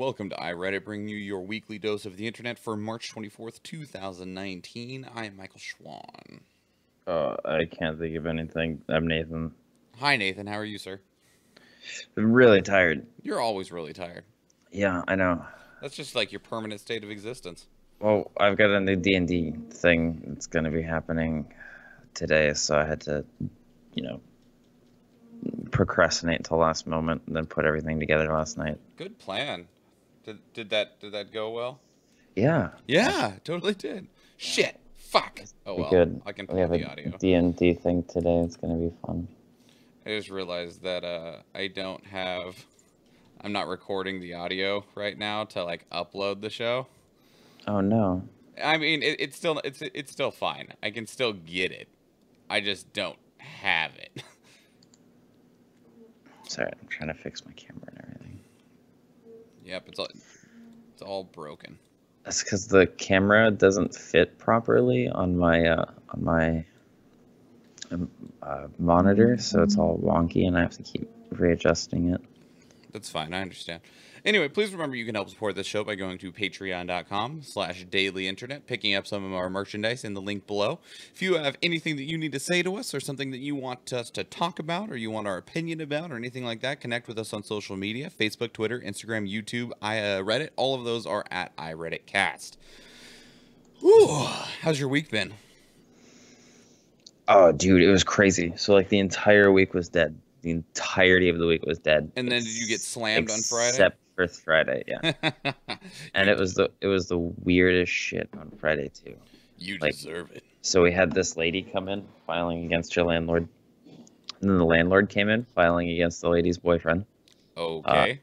welcome to iReadit, bringing you your weekly dose of the internet for March 24th, 2019. I am Michael Schwan. I can't think of anything. I'm Nathan. Hi, Nathan. How are you, sir? I'm really tired. You're always really tired. Yeah, I know. That's just like your permanent state of existence. Well, I've got a new D&D thing that's going to be happening today, so I had to, procrastinate until last moment and then put everything together last night. Good plan. Did that go well? Yeah. Yeah, totally did. Shit. Fuck. Oh well. Good. I can We play have the a audio. D&D thing today. It's going to be fun. I just realized that I'm not recording the audio right now to like upload the show. Oh no. I mean, it's still fine. I can still get it. I just don't have it. Sorry, I'm trying to fix my camera and everything. Yep, it's all broken. That's because the camera doesn't fit properly on my monitor, so it's all wonky, and I have to keep readjusting it. That's fine. I understand. Anyway, please remember you can help support this show by going to patreon.com/dailyinternet, picking up some of our merchandise in the link below. If you have anything that you need to say to us or something that you want us to talk about or you want our opinion about or anything like that, connect with us on social media, Facebook, Twitter, Instagram, YouTube, Reddit. All of those are at iRedditCast. Whew. How's your week been? Oh, dude, it was crazy. So, like, the entire week was dead. The entirety of the week was dead. And then did you get slammed on Friday? Except for Friday, yeah. And it was the weirdest shit on Friday too. You deserve it. So we had this lady come in filing against her landlord, and then the landlord came in filing against the lady's boyfriend. Okay.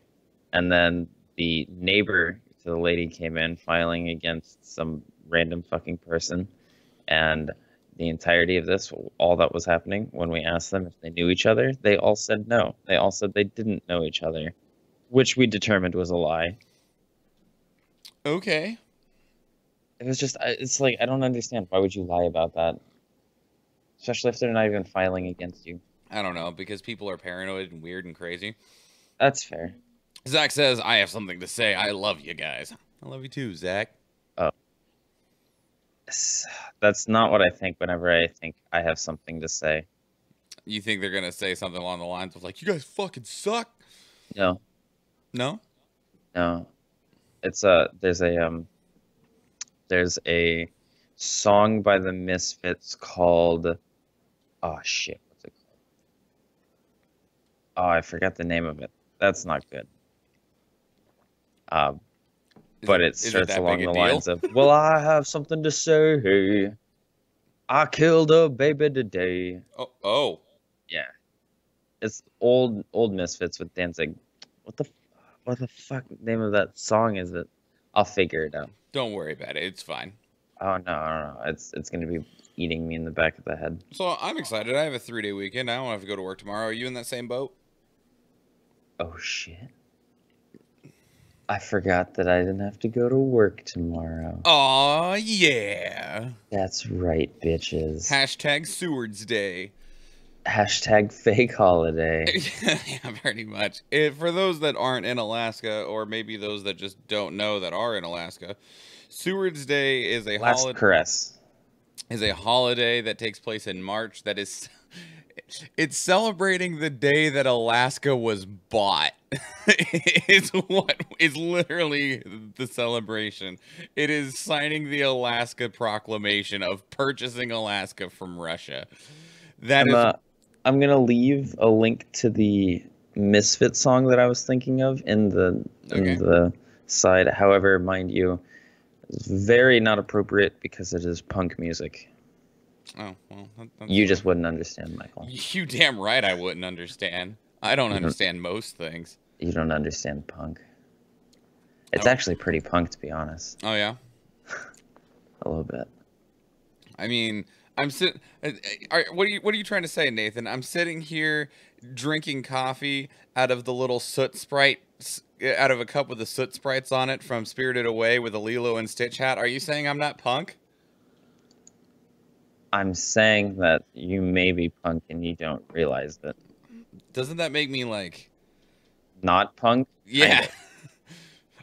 And then the neighbor to the lady came in filing against some random fucking person, and the entirety of this, all that was happening, when we asked them if they knew each other, they all said no. They all said they didn't know each other, which we determined was a lie. Okay. It was just, it's like, I don't understand. Why would you lie about that? Especially if they're not even filing against you. I don't know, because people are paranoid and weird and crazy. That's fair. Zach says, I have something to say. I love you guys. I love you too, Zach. Oh. That's not what I think whenever I think I have something to say. You think they're going to say something along the lines of, like, you guys fucking suck? No. No? No. It's there's a song by the Misfits called, oh shit, what's it called? Oh, I forgot the name of it. That's not good. But it starts along the lines of, well, I have something to say. I killed a baby today. Oh. Yeah. It's old Misfits with Danzig. What the fuck name of that song is it? I'll figure it out. Don't worry about it. It's fine. Oh, no. It's going to be eating me in the back of the head. So I'm excited. I have a 3-day weekend. I don't have to go to work tomorrow. Are you in that same boat? Oh, shit. I forgot that I didn't have to go to work tomorrow. Aw, yeah. That's right, bitches. Hashtag Seward's Day. Hashtag fake holiday. Yeah, pretty much. For those that aren't in Alaska, or maybe those that just don't know that are in Alaska, Seward's Day is a Last caress. Is a holiday that takes place in March that is... It's celebrating the day that Alaska was bought. It's what is literally the celebration. It is signing the Alaska Proclamation of purchasing Alaska from Russia. I'm gonna leave a link to the Misfit song that I was thinking of in the side. However, mind you, it's very not appropriate because it is punk music. Oh, well. You just wouldn't understand, Michael. You damn right I wouldn't understand. I don't understand most things. You don't understand punk. It's actually pretty punk, to be honest. Oh, yeah? A little bit. I mean, what are you trying to say, Nathan? I'm sitting here drinking coffee out of the little soot sprite, out of a cup with the soot sprites on it from Spirited Away with a Lilo and Stitch hat. Are you saying I'm not punk? I'm saying that you may be punk and you don't realize it. Doesn't that make me like not punk? Yeah.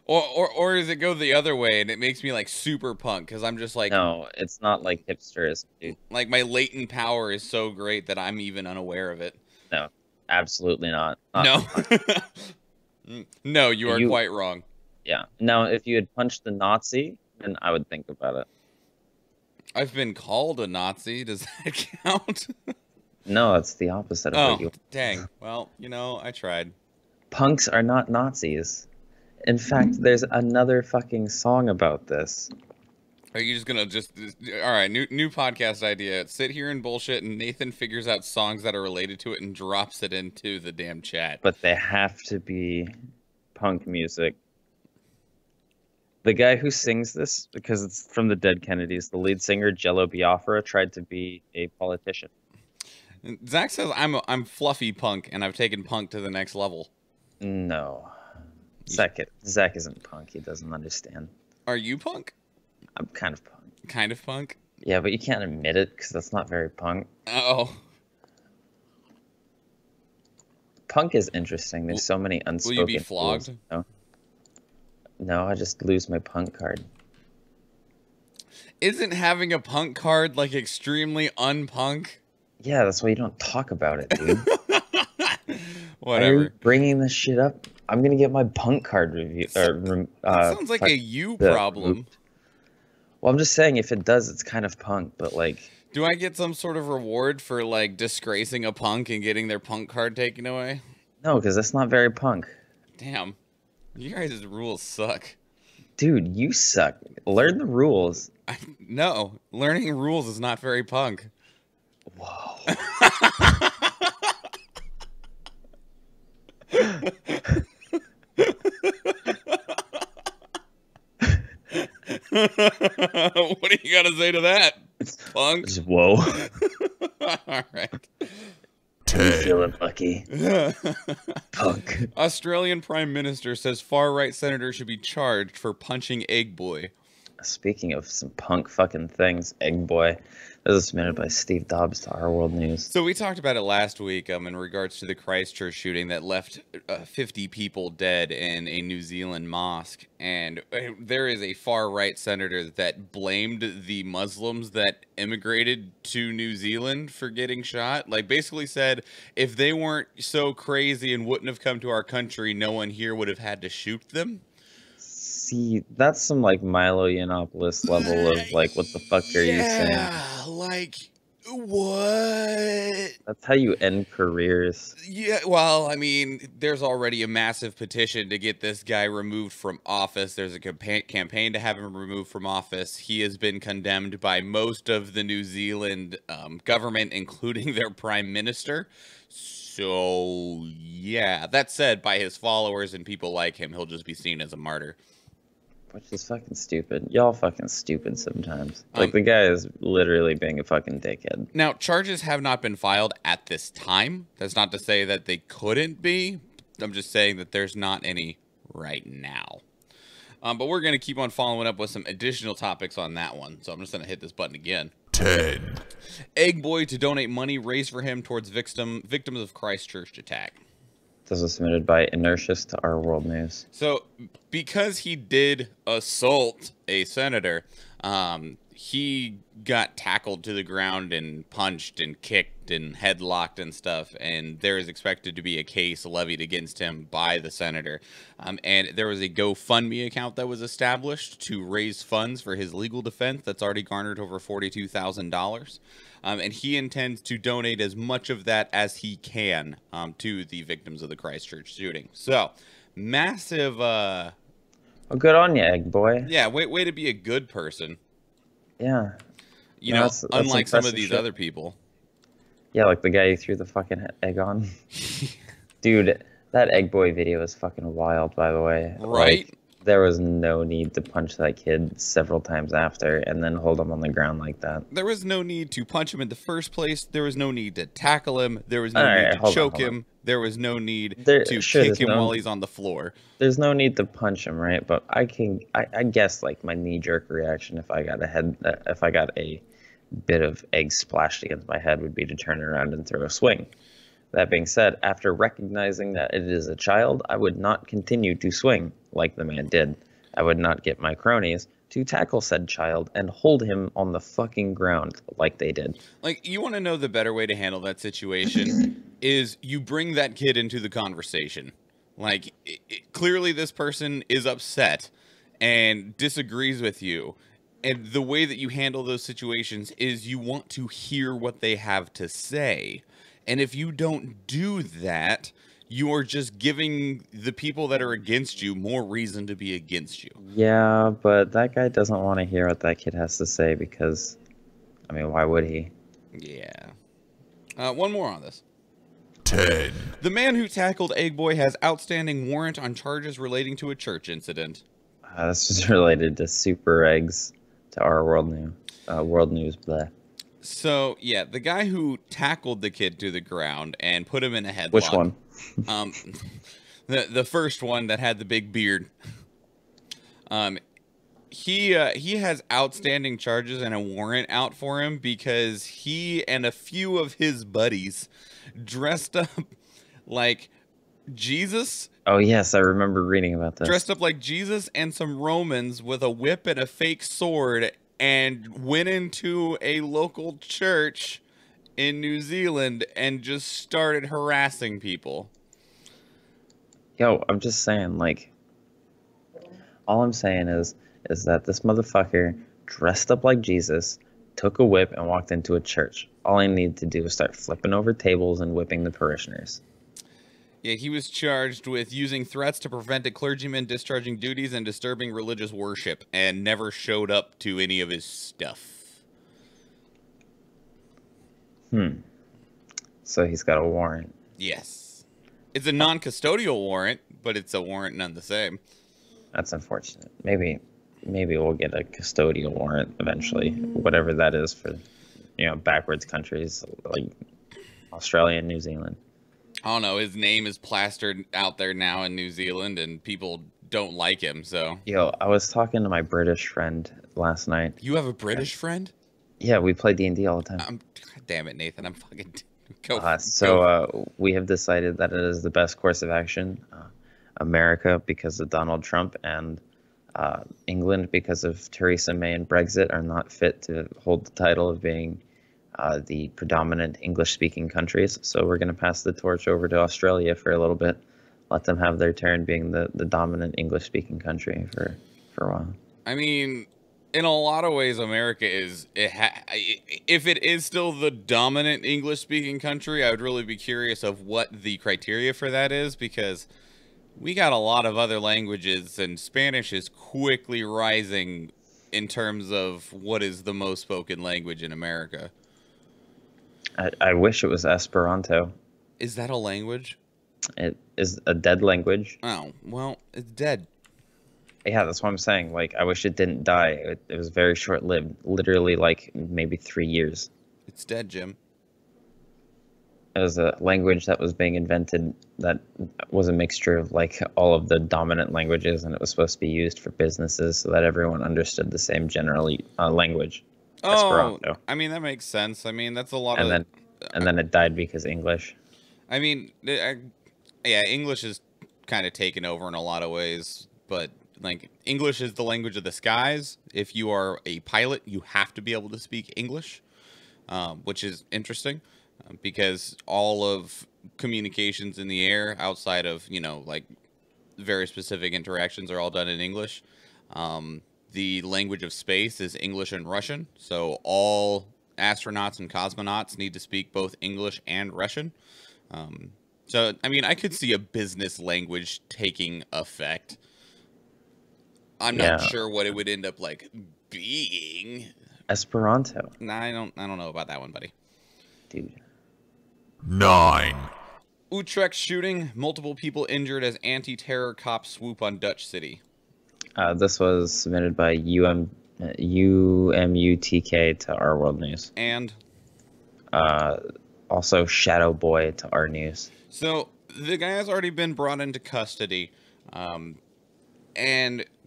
Or does it go the other way and it makes me like super punk because I'm just like No, it's not like hipsters, dude. like my latent power is so great that I'm even unaware of it. No, absolutely not. Not No. punk. No, you are You, quite wrong. yeah. Now, if you had punched the Nazi, then I would think about it. I've been called a Nazi. Does that count? No, that's the opposite of what Oh, you. dang. Well, I tried. Punks are not Nazis. In fact, there's another fucking song about this. Are you just gonna all right, new podcast idea. Sit here and bullshit and Nathan figures out songs that are related to it and drops it into the damn chat. But they have to be punk music. The guy who sings this, because it's from the Dead Kennedys, the lead singer, Jello Biafra, tried to be a politician. Zach says I'm fluffy punk and I've taken punk to the next level. No. Zach isn't punk. He doesn't understand. Are you punk? I'm kind of punk. Kind of punk? Yeah, but you can't admit it because that's not very punk. Oh. Punk is interesting. There's so many unspoken Will you be flogged? rules, you know? No, I just lose my punk card. Isn't having a punk card like extremely unpunk? Yeah, that's why you don't talk about it, dude. Whatever. Are you bringing this shit up? I'm gonna get my punk card review. That sounds like a you problem. Well, I'm just saying, if it does, it's kind of punk, but like... Do I get some sort of reward for, like, disgracing a punk and getting their punk card taken away? No, because that's not very punk. Damn. You guys' rules suck. Dude, you suck. Learn the rules. No, learning rules is not very punk. Whoa. What do you got to say to that, punk? Just, whoa. All right. Feeling lucky. Punk. Australian Prime Minister says far-right senator should be charged for punching Eggboy. Speaking of some punk fucking things, Eggboy. This is submitted by Steve Dobbs to Our World News. So we talked about it last week in regards to the Christchurch shooting that left 50 people dead in a New Zealand mosque. And there is a far-right senator that blamed the Muslims that immigrated to New Zealand for getting shot. Like, basically said, if they weren't so crazy and wouldn't have come to our country, no one here would have had to shoot them. See, that's some like Milo Yiannopoulos level of like, what the fuck are you saying? Yeah, like, what? That's how you end careers. Yeah, well, I mean, there's already a massive petition to get this guy removed from office. There's a campaign to have him removed from office. He has been condemned by most of the New Zealand government, including their prime minister. So, yeah, that said, by his followers and people like him, he'll just be seen as a martyr. Which is fucking stupid. Y'all fucking stupid sometimes. Like, the guy is literally being a fucking dickhead. Now, charges have not been filed at this time. That's not to say that they couldn't be. I'm just saying that there's not any right now. But we're going to keep on following up with some additional topics on that one. So I'm just going to hit this button again. 10. Eggboy to donate money raised for him towards victims of Christchurch attack. This was submitted by Inertius to Our World News. So, because he did assault a senator, he got tackled to the ground and punched and kicked and headlocked and stuff, and there is expected to be a case levied against him by the senator. And there was a GoFundMe account that was established to raise funds for his legal defense that's already garnered over $42,000. And he intends to donate as much of that as he can to the victims of the Christchurch shooting. So, massive... Well, good on you, Eggboy. Yeah, way to be a good person. Yeah. You know, that's unlike some of these other people. Yeah, like the guy you threw the fucking egg on. Dude, that Eggboy video is fucking wild, by the way. Right? Like, there was no need to punch that kid several times after and then hold him on the ground like that. There was no need to punch him in the first place. There was no need to tackle him. There was no need to choke him. There was no need to kick him while he's on the floor. There's no need to punch him, right? But I guess like my knee-jerk reaction if I got a bit of egg splashed against my head would be to turn around and throw a swing. That being said, after recognizing that it is a child, I would not continue to swing like the man did. I would not get my cronies to tackle said child and hold him on the fucking ground like they did. Like, you want to know the better way to handle that situation is you bring that kid into the conversation. Like, clearly this person is upset and disagrees with you. And the way that you handle those situations is you want to hear what they have to say. And if you don't do that, you are just giving the people that are against you more reason to be against you. Yeah, but that guy doesn't want to hear what that kid has to say because, I mean, why would he? Yeah. One more on this. 10. The man who tackled Eggboy has outstanding warrant on charges relating to a church incident. This is related to super eggs to our world news. Blah. So, yeah, the guy who tackled the kid to the ground and put him in a headlock. Which one? The first one that had the big beard. He has outstanding charges and a warrant out for him because he and a few of his buddies dressed up like Jesus. Oh, yes, I remember reading about this. Dressed up like Jesus and some Romans with a whip and a fake sword and went into a local church in New Zealand and just started harassing people. Yo, I'm just saying, like, all I'm saying is that this motherfucker dressed up like Jesus, took a whip, and walked into a church. All I need to do is start flipping over tables and whipping the parishioners. Yeah, he was charged with using threats to prevent a clergyman discharging duties and disturbing religious worship, and never showed up to any of his stuff. So he's got a warrant. Yes. It's a non-custodial warrant, but it's a warrant none the same. That's unfortunate. Maybe we'll get a custodial warrant eventually, whatever that is for, backwards countries like Australia and New Zealand. I don't know. His name is plastered out there now in New Zealand, and people don't like him, so. Yo, I was talking to my British friend last night. You have a British friend? Yeah, we play D&D all the time. God damn it, Nathan. I'm fucking... We have decided that it is the best course of action. America, because of Donald Trump, and England, because of Theresa May and Brexit, are not fit to hold the title of being the predominant English-speaking countries. So we're going to pass the torch over to Australia for a little bit. Let them have their turn being the dominant English-speaking country for a while. I mean, in a lot of ways, America is... if it is still the dominant English-speaking country, I would really be curious of what the criteria for that is, because we got a lot of other languages, and Spanish is quickly rising in terms of what is the most spoken language in America. I wish it was Esperanto. Is that a language? It is a dead language. Oh, well, it's dead. Yeah, that's what I'm saying. Like, I wish it didn't die. It was very short-lived. Literally, like, maybe 3 years. It's dead, Jim. It was a language that was being invented that was a mixture of, like, all of the dominant languages, and it was supposed to be used for businesses so that everyone understood the same general language. Esperanto. I mean, that makes sense. I mean, that's a lot and then it died because English. I mean, yeah, English is kind of taken over in a lot of ways, but like English is the language of the skies. If you are a pilot, you have to be able to speak English, which is interesting because all of communications in the air outside of, like very specific interactions are all done in English. The language of space is English and Russian, so all astronauts and cosmonauts need to speak both English and Russian. So, I mean, I could see a business language taking effect. I'm not sure what it would end up like being. Esperanto. Nah, I don't know about that one, buddy. Dude. 9. Utrecht shooting, multiple people injured as anti-terror cops swoop on Dutch city. This was submitted by UMUTK to Our World News. And? Also Shadow Boy to Our News. So, the guy has already been brought into custody. And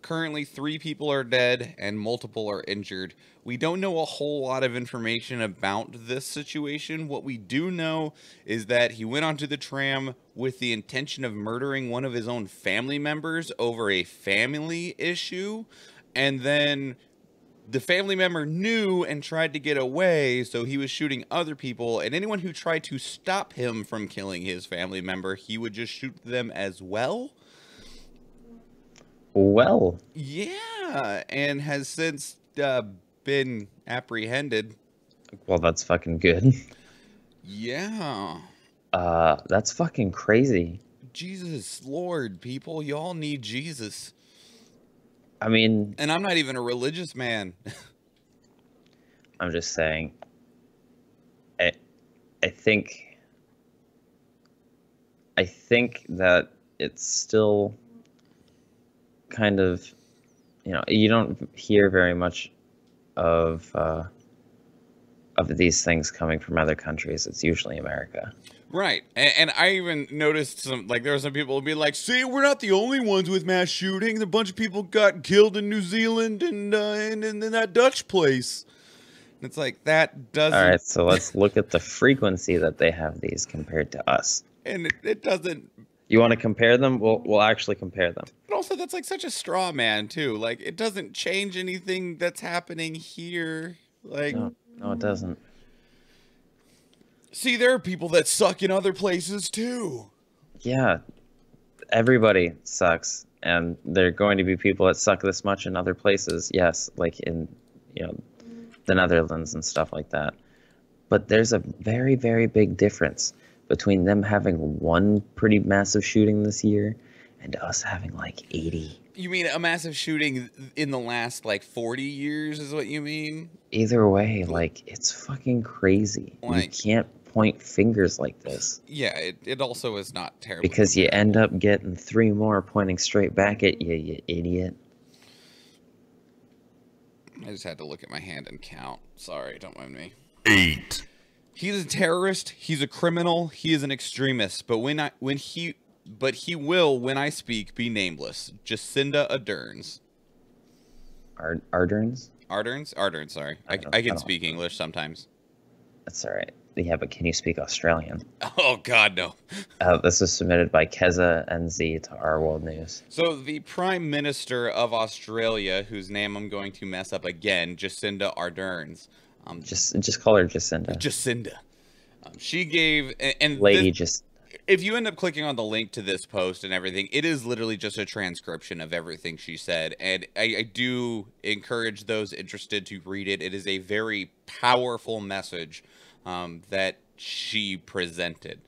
Currently, 3 people are dead and multiple are injured. We don't know a whole lot of information about this situation. What we do know is that he went onto the tram with the intention of murdering one of his own family members over a family issue, and then the family member knew and tried to get away, so he was shooting other people, and anyone who tried to stop him from killing his family member, he would just shoot them as well. Well, Yeah, and has since been apprehended. well, that's fucking good. Yeah. That's fucking crazy. Jesus Lord, people, y'all need Jesus. I mean, And I'm not even a religious man. I'm just saying. I think that it's still kind of, you don't hear very much of these things coming from other countries. It's usually America. Right. And I even noticed there were some people who be like, see, we're not the only ones with mass shootings. A bunch of people got killed in New Zealand and in that Dutch place. And it's like, that doesn't... All right, so let's look at the frequency that they have these compared to us. And it doesn't... You want to compare them? We'll actually compare them. But also, that's like such a straw man, too. Like, it doesn't change anything that's happening here. Like... No, it doesn't. See, there are people that suck in other places, too. Yeah, everybody sucks. And there are going to be people that suck this much in other places. Yes, like in, the Netherlands and stuff like that. But there's a very, very big difference between them having one pretty massive shooting this year and us having like 80. You mean a massive shooting in the last, 40 years is what you mean? Either way, it's fucking crazy. You can't point fingers like this. Yeah, it also is not terrible. Because you end up getting 3 more pointing straight back at you, you idiot. I just had to look at my hand and count. Sorry, don't mind me. 8. He's a terrorist. He's a criminal. He is an extremist. But he will, when I speak, be nameless. Jacinda Arderns. Arderns? Arderns, sorry. I can speak English sometimes. That's all right. Yeah, but can you speak Australian? Oh, God, no. This was submitted by Keza NZ to Our World News. So the Prime Minister of Australia, whose name I'm going to mess up again, Jacinda Arderns. Just call her Jacinda. Jacinda. She gave... and Lady this, if you end up clicking on the link to this post and everything, it is literally just a transcription of everything she said. And I do encourage those interested to read it. It is a very powerful message that she presented.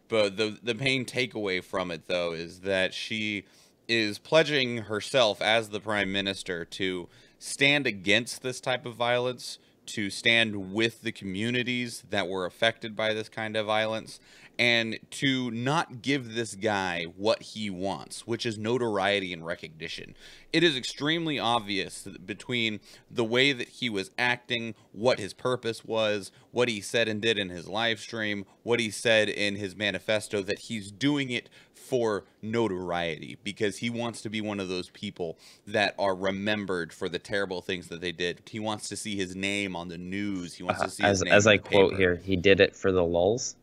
But the main takeaway from it, though, is that she is pledging herself as the Prime Minister to stand against this type of violence, to stand with the communities that were affected by this kind of violence, and to not give this guy what he wants, which is notoriety and recognition. It is extremely obvious between the way that he was acting, what his purpose was, what he said and did in his live stream, what he said in his manifesto, that he's doing it for notoriety, because he wants to be one of those people that are remembered for the terrible things that they did. He wants to see his name on the news. He wants to see his name as I in the quote paper. here, he did it for the lulz.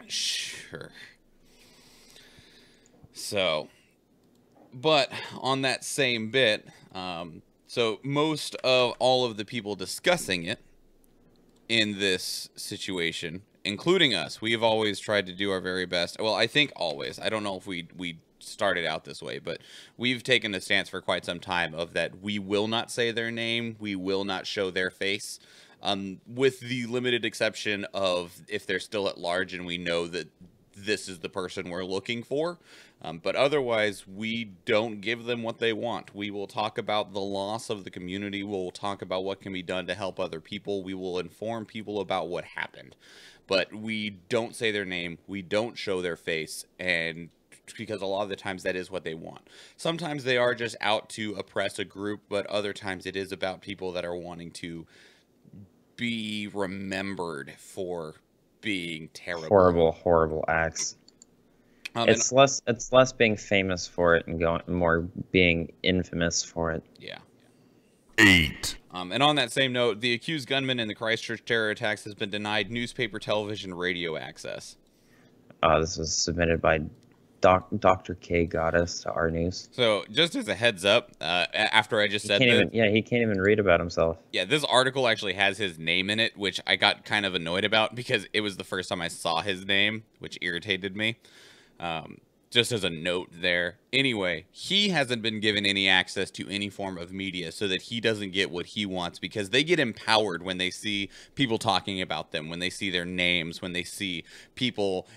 Sure. So, but on that same bit, so most of all of the people discussing it in this situation, including us, we have always tried to do our very best. Well, I think always. I don't know if we started out this way, but we've taken a stance for quite some time of that we will not say their name, we will not show their face. With the limited exception of if they're still at large and we know that this is the person we're looking for. But otherwise, we don't give them what they want. We will talk about the loss of the community. We'll talk about what can be done to help other people. We will inform people about what happened. But we don't say their name. We don't show their face. And because a lot of the times that is what they want. Sometimes they are just out to oppress a group, but other times it is about people that are wanting to be remembered for being terrible. Horrible acts. It's less being famous for it and more being infamous for it. Yeah. 8. And on that same note, the accused gunman in the Christchurch terror attacks has been denied newspaper, television, radio access. This was submitted by Dr. K Goddess to our news. So just as a heads up, after I just said that, he can't even read about himself. yeah, this article actually has his name in it, which I got kind of annoyed about because it was the first time I saw his name, which irritated me. Just as a note there. Anyway, he hasn't been given any access to any form of media so that he doesn't get what he wants, because they get empowered when they see people talking about them, when they see their names, when they see people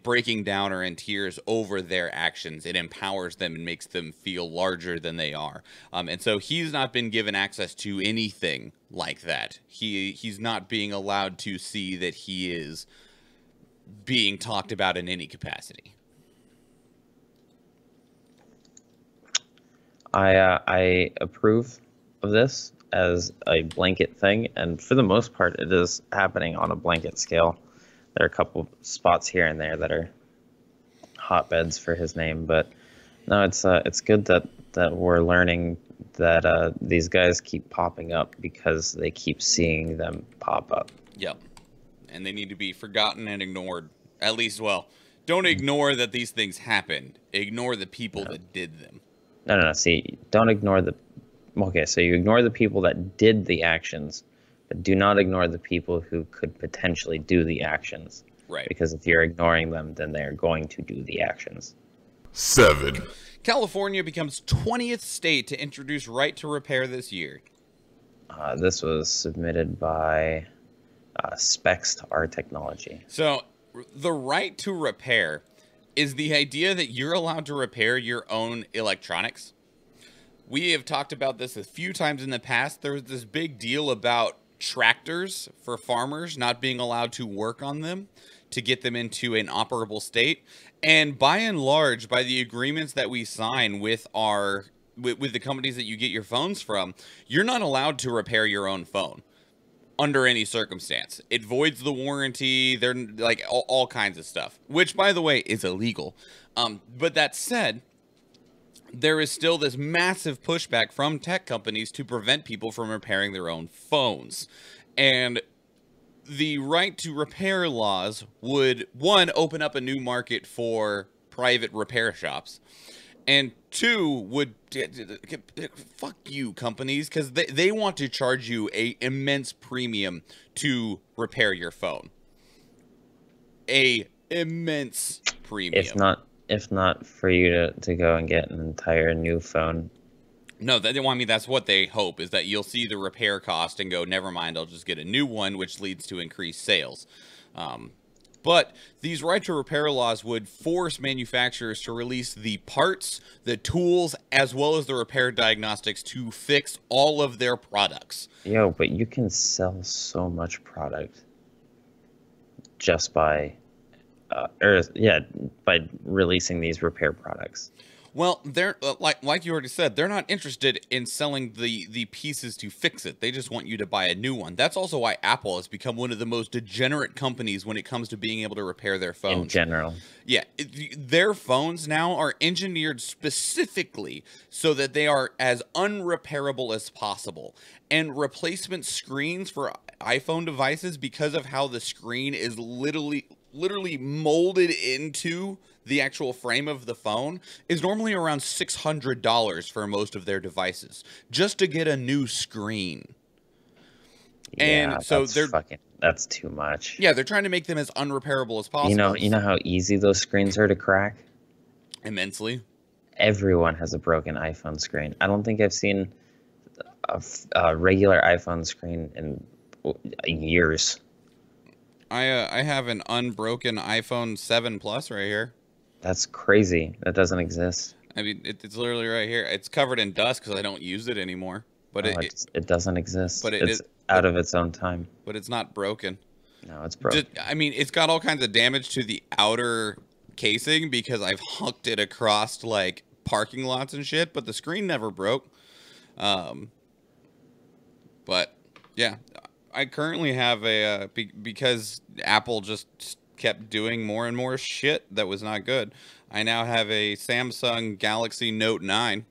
breaking down or in tears over their actions. It empowers them and makes them feel larger than they are. And so he's not been given access to anything like that. He's not being allowed to see that he is being talked about in any capacity. I approve of this as a blanket thing, and for the most part, it is happening on a blanket scale. There are a couple spots here and there that are hotbeds for his name, but no, it's good that we're learning that these guys keep popping up because they keep seeing them pop up. Yep, and they need to be forgotten and ignored. At least, well, don't ignore that these things happened. Ignore the people that did them. No. See, don't ignore the... Okay, so you ignore the people that did the actions, but do not ignore the people who could potentially do the actions. Right. Because if you're ignoring them, then they're going to do the actions. 7. California becomes 20th state to introduce right to repair this year. This was submitted by Specs to Our Technology. So, the right to repair is the idea that you're allowed to repair your own electronics. We have talked about this a few times in the past. There was this big deal about tractors for farmers not being allowed to work on them to get them into an operable state. And by and large, by the agreements that we sign with with the companies that you get your phones from, you're not allowed to repair your own phone under any circumstance. It voids the warranty. They're like all kinds of stuff, which, by the way, is illegal. But that said, there is still this massive pushback from tech companies to prevent people from repairing their own phones. And the right to repair laws would, one, open up a new market for private repair shops, and two, would fuck you companies, because they want to charge you a immense premium to repair your phone. A immense premium. If not for you to go and get an entire new phone. No, that's what they hope, is that you'll see the repair cost and go, never mind, I'll just get a new one, which leads to increased sales. But these right to repair laws would force manufacturers to release the parts, the tools, as well as the repair diagnostics to fix all of their products. Yo, but you can sell so much product just by by releasing these repair products. Well, they're like you already said, they're not interested in selling the pieces to fix it. They just want you to buy a new one. That's also why Apple has become one of the most degenerate companies when it comes to being able to repair their phones. In general. Yeah, their phones now are engineered specifically so that they are as unrepairable as possible. And replacement screens for iPhone devices, because of how the screen is literally molded into the actual frame of the phone, is normally around $600 for most of their devices just to get a new screen. Yeah, and so that's too much. Yeah, they're trying to make them as unrepairable as possible. You know how easy those screens are to crack? Immensely. Everyone has a broken iPhone screen. I don't think I've seen a regular iPhone screen in years. I have an unbroken iPhone 7 Plus right here. That's crazy. That doesn't exist. I mean, it's literally right here. It's covered in dust because I don't use it anymore. But it doesn't exist. But it's out of its own time. But it's not broken. No, it's broken. I mean, it's got all kinds of damage to the outer casing because I've hucked it across like parking lots and shit. But the screen never broke. But yeah, I currently have a because Apple just kept doing more and more shit that was not good. I now have a Samsung Galaxy Note 9,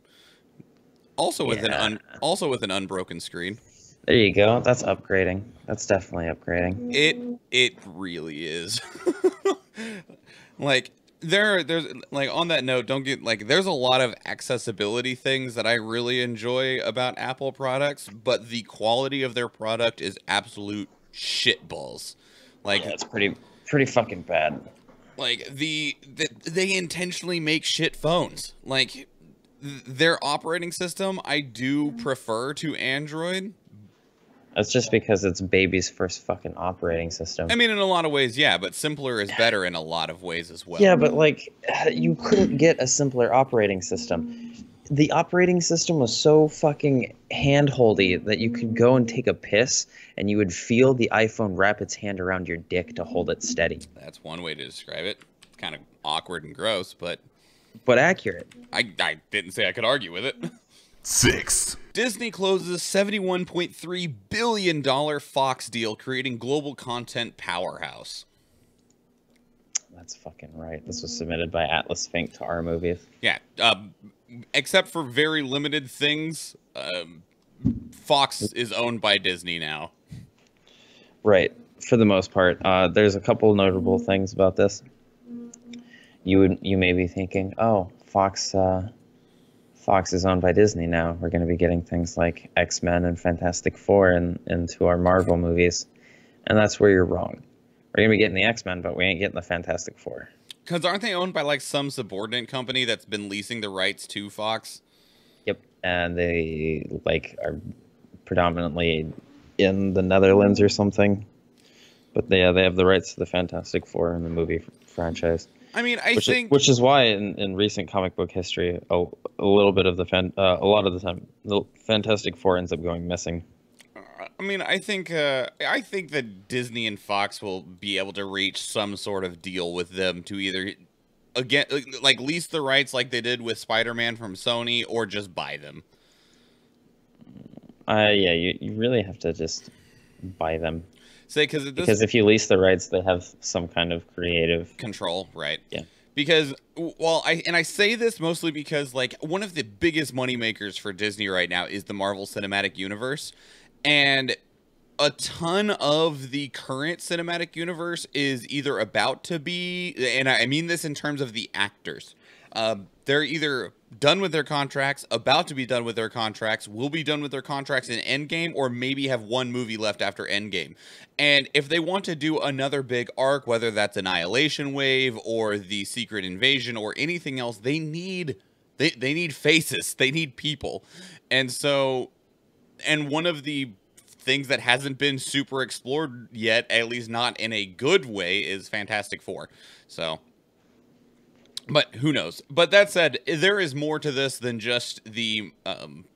also with an unbroken screen. There you go. That's upgrading. That's definitely upgrading. It really is. Like there's like, on that note, don't get like, there's a lot of accessibility things that I really enjoy about Apple products, but the quality of their product is absolute shitballs. Like, yeah, it's pretty fucking bad. Like they intentionally make shit phones. Like their operating system, I do prefer to Android. That's just because it's baby's first fucking operating system. I mean, in a lot of ways, yeah, but simpler is better in a lot of ways as well. Yeah, but like, you couldn't get a simpler operating system. The operating system was so fucking handholdy that you could go and take a piss and you would feel the iPhone wrap its hand around your dick to hold it steady. That's one way to describe it. It's kind of awkward and gross, but accurate. I didn't say I could argue with it. 6. Disney closes $71.3 billion Fox deal, creating global content powerhouse. That's fucking right. This was submitted by Atlas Fink to our movies. Yeah, except for very limited things, Fox is owned by Disney now. Right, for the most part. There's a couple notable things about this. You may be thinking, oh, Fox is owned by Disney now. We're going to be getting things like X-Men and Fantastic Four into our Marvel movies. And that's where you're wrong. We're going to be getting the X-Men, but we ain't getting the Fantastic Four. Because aren't they owned by like some subordinate company that's been leasing the rights to Fox? Yep. And they like are predominantly in the Netherlands or something. But they have the rights to the Fantastic Four in the movie franchise. I mean, which is why in recent comic book history, a little bit of a lot of the time, the Fantastic Four ends up going missing. I mean, I think that Disney and Fox will be able to reach some sort of deal with them to either, again, like lease the rights like they did with Spider-Man from Sony, or just buy them. Yeah, you really have to just buy them. Because if you lease the rights, they have some kind of creative control, right? Yeah. Because, well, I say this mostly because, like, one of the biggest money makers for Disney right now is the Marvel Cinematic Universe, and a ton of the current cinematic universe is either about to be, and I mean this in terms of the actors, they're either done with their contracts, about to be done with their contracts, will be done with their contracts in Endgame, or maybe have one movie left after Endgame. And if they want to do another big arc, whether that's Annihilation Wave or the Secret Invasion or anything else, they need faces, they need people. And so, and one of the things that hasn't been super explored yet, at least not in a good way, is Fantastic Four. So, but who knows? But that said, there is more to this than just the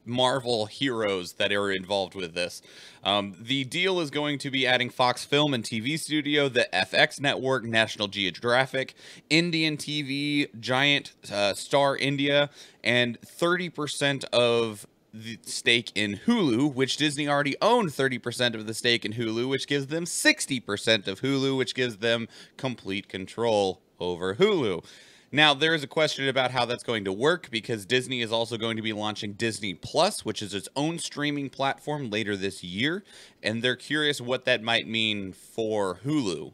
Marvel heroes that are involved with this. The deal is going to be adding Fox Film and TV Studio, the FX Network, National Geographic, Indian TV, Giant, Star India, and 30% of the stake in Hulu, which Disney already owned 30% of the stake in Hulu, which gives them 60% of Hulu, which gives them complete control over Hulu. Now, there is a question about how that's going to work, because Disney is also going to be launching Disney Plus, which is its own streaming platform, later this year, and they're curious what that might mean for Hulu,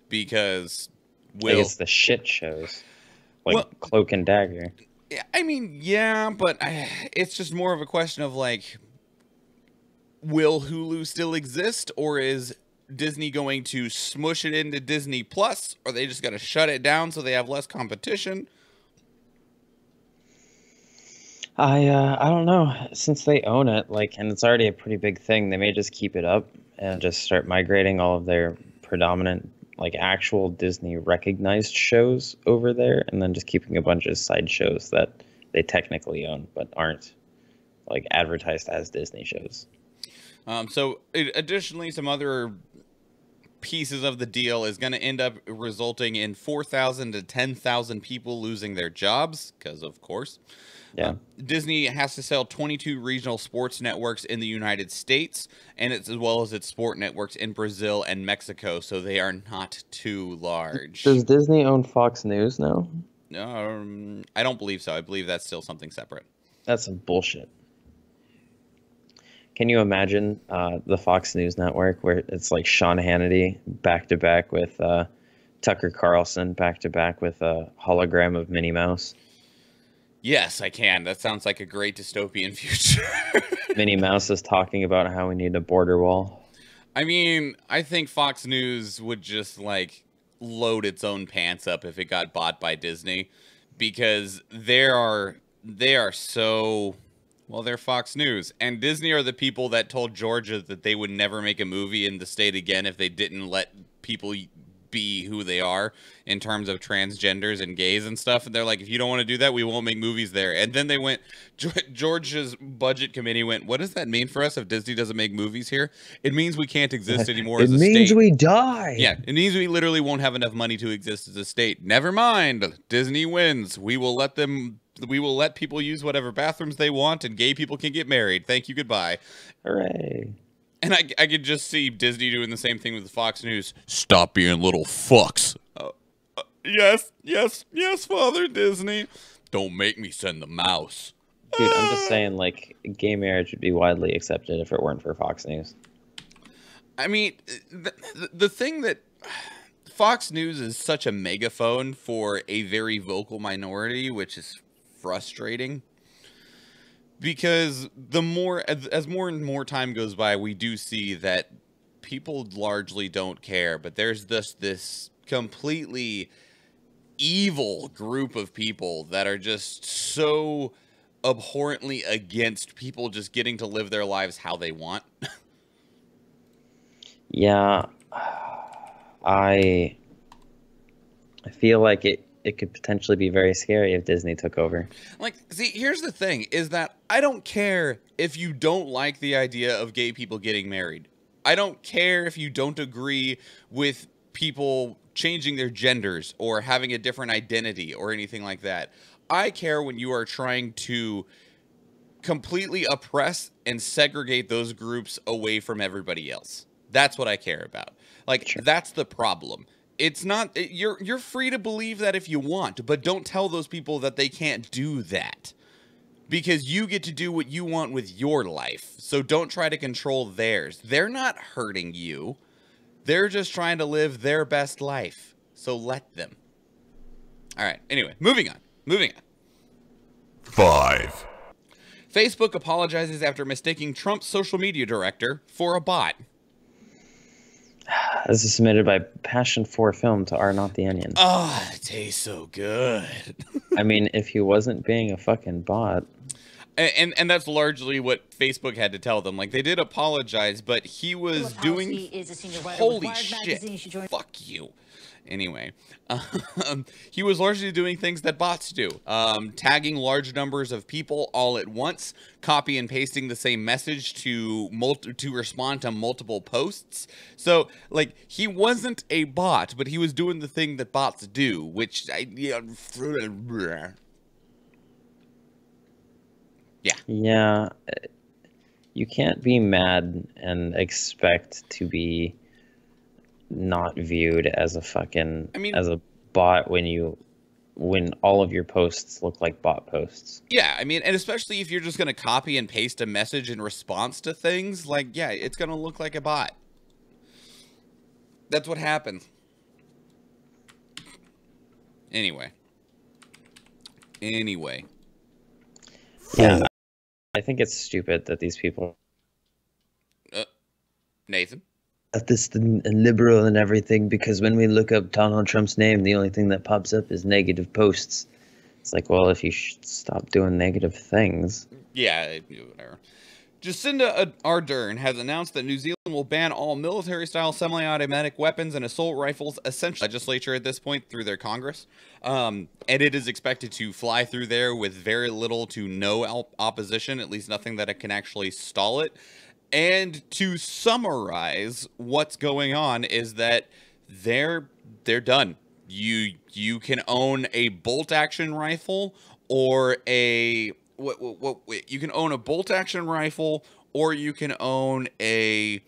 because it's the shit shows, like Cloak and Dagger. I mean, yeah, but it's just more of a question of, like, will Hulu still exist, or is Disney going to smush it into Disney Plus, or they just got to shut it down so they have less competition? I don't know. Since they own it, like, and it's already a pretty big thing, they may just keep it up and just start migrating all of their predominant, like, actual Disney recognized shows over there, and then just keeping a bunch of side shows that they technically own but aren't, like, advertised as Disney shows. So additionally, some other pieces of the deal is going to end up resulting in 4,000 to 10,000 people losing their jobs, because of course. Yeah. Disney has to sell 22 regional sports networks in the United States, and as well as its sport networks in Brazil and Mexico, so they are not too large. Does Disney own Fox News now? I don't believe so. I believe that's still something separate. That's some bullshit. Can you imagine the Fox News network where it's like Sean Hannity back to back with Tucker Carlson back to back with a hologram of Minnie Mouse? Yes, I can. That sounds like a great dystopian future. Minnie Mouse is talking about how we need a border wall. I mean, I think Fox News would just, like, load its own pants up if it got bought by Disney. Because they are so... Well, they're Fox News. And Disney are the people that told Georgia that they would never make a movie in the state again if they didn't let people be who they are in terms of transgenders and gays and stuff. And they're like, if you don't want to do that, we won't make movies there. And then they went, Georgia's budget committee went, what does that mean for us if Disney doesn't make movies here? It means we can't exist anymore as a state. It means we die. Yeah, it means we literally won't have enough money to exist as a state. Never mind. Disney wins. We will let people use whatever bathrooms they want, and gay people can get married. Thank you, goodbye. Hooray. And I could just see Disney doing the same thing with Fox News. Stop being little fucks. Yes, Father Disney. Don't make me send the mouse. Dude, I'm just saying, like, gay marriage would be widely accepted if it weren't for Fox News. I mean, the thing that Fox News is such a megaphone for a very vocal minority, which is frustrating. Because as more and more time goes by, we do see that people largely don't care. But there's this completely evil group of people that are just so abhorrently against people just getting to live their lives how they want. Yeah, I feel like it could potentially be very scary if Disney took over. Like, see, here's the thing, is that I don't care if you don't like the idea of gay people getting married. I don't care if you don't agree with people changing their genders or having a different identity or anything like that. I care when you are trying to completely oppress and segregate those groups away from everybody else. That's what I care about. Like, sure. That's the problem. It's not, you're free to believe that if you want, but don't tell those people that they can't do that. Because you get to do what you want with your life. So don't try to control theirs. They're not hurting you. They're just trying to live their best life. So let them. All right. Anyway, moving on. 5. Facebook apologizes after mistaking Trump's social media director for a bot. This is submitted by Passion for Film to R Not the Onion. Oh, it tastes so good. I mean, if he wasn't being a fucking bot. And that's largely what Facebook had to tell them. Like, they did apologize, but he was doing... Holy shit. Fuck you. Anyway, he was largely doing things that bots do. Tagging large numbers of people all at once, copy and pasting the same message to respond to multiple posts. So, like, he wasn't a bot, but he was doing the thing that bots do, which Yeah, you can't be mad and expect to be not viewed as a fucking as a bot when all of your posts look like bot posts. Yeah, I mean, and especially if you're just going to copy and paste a message in response to things, like, yeah, it's going to look like a bot. That's what happens. Anyway. Yeah, I think it's stupid that these people... Nathan? Leftist and liberal and everything, because when we look up Donald Trump's name, the only thing that pops up is negative posts. It's like, well, if you stop doing negative things. Yeah, whatever. Jacinda Ardern has announced that New Zealand will ban all military-style semi-automatic weapons and assault rifles, essentially legislature at this point through their Congress. And it is expected to fly through there with very little to no opposition, at least nothing that can actually stall it. And to summarize what's going on is that they're done. You can own a bolt action rifle or a you can own a bolt action rifle, or you can own a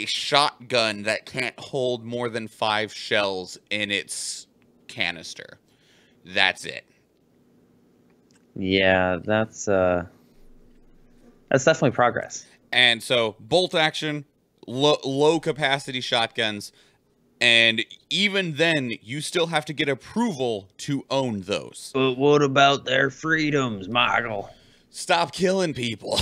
shotgun that can't hold more than 5 shells in its canister. That's it. Yeah, that's definitely progress. And so bolt action, low capacity shotguns, and even then you still have to get approval to own those. But what about their freedoms, Michael? Stop killing people.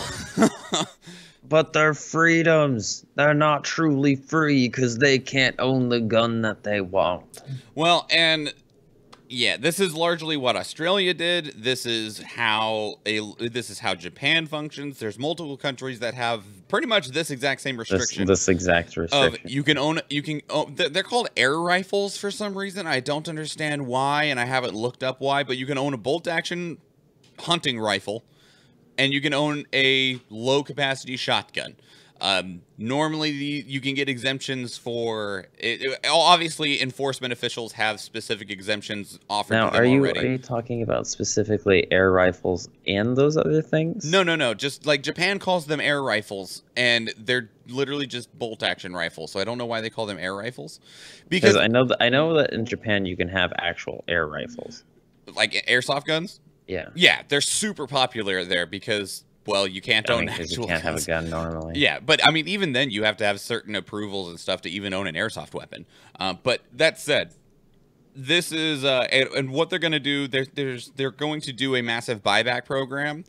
But their freedoms, they're not truly free because they can't own the gun that they want. Well, and yeah, this is largely what Australia did. This is how Japan functions. There's multiple countries that have pretty much this exact same restriction. This exact restriction. They're called air rifles for some reason. I don't understand why, and I haven't looked up why, but you can own a bolt action hunting rifle, and you can own a low capacity shotgun. Normally you can get exemptions for it. Obviously, enforcement officials have specific exemptions offered now, to them already. Are you talking about specifically air rifles and those other things? No. Just like Japan calls them air rifles, and they're literally just bolt action rifles. So I don't know why they call them air rifles. Because I know that in Japan you can have actual air rifles, like airsoft guns. Yeah, they're super popular there because, well, you can't own actual you can't guns. have a gun normally. Yeah, but I mean, even then, you have to have certain approvals and stuff to even own an airsoft weapon. But that said, this is and what they're going to do. They're going to do a massive buyback program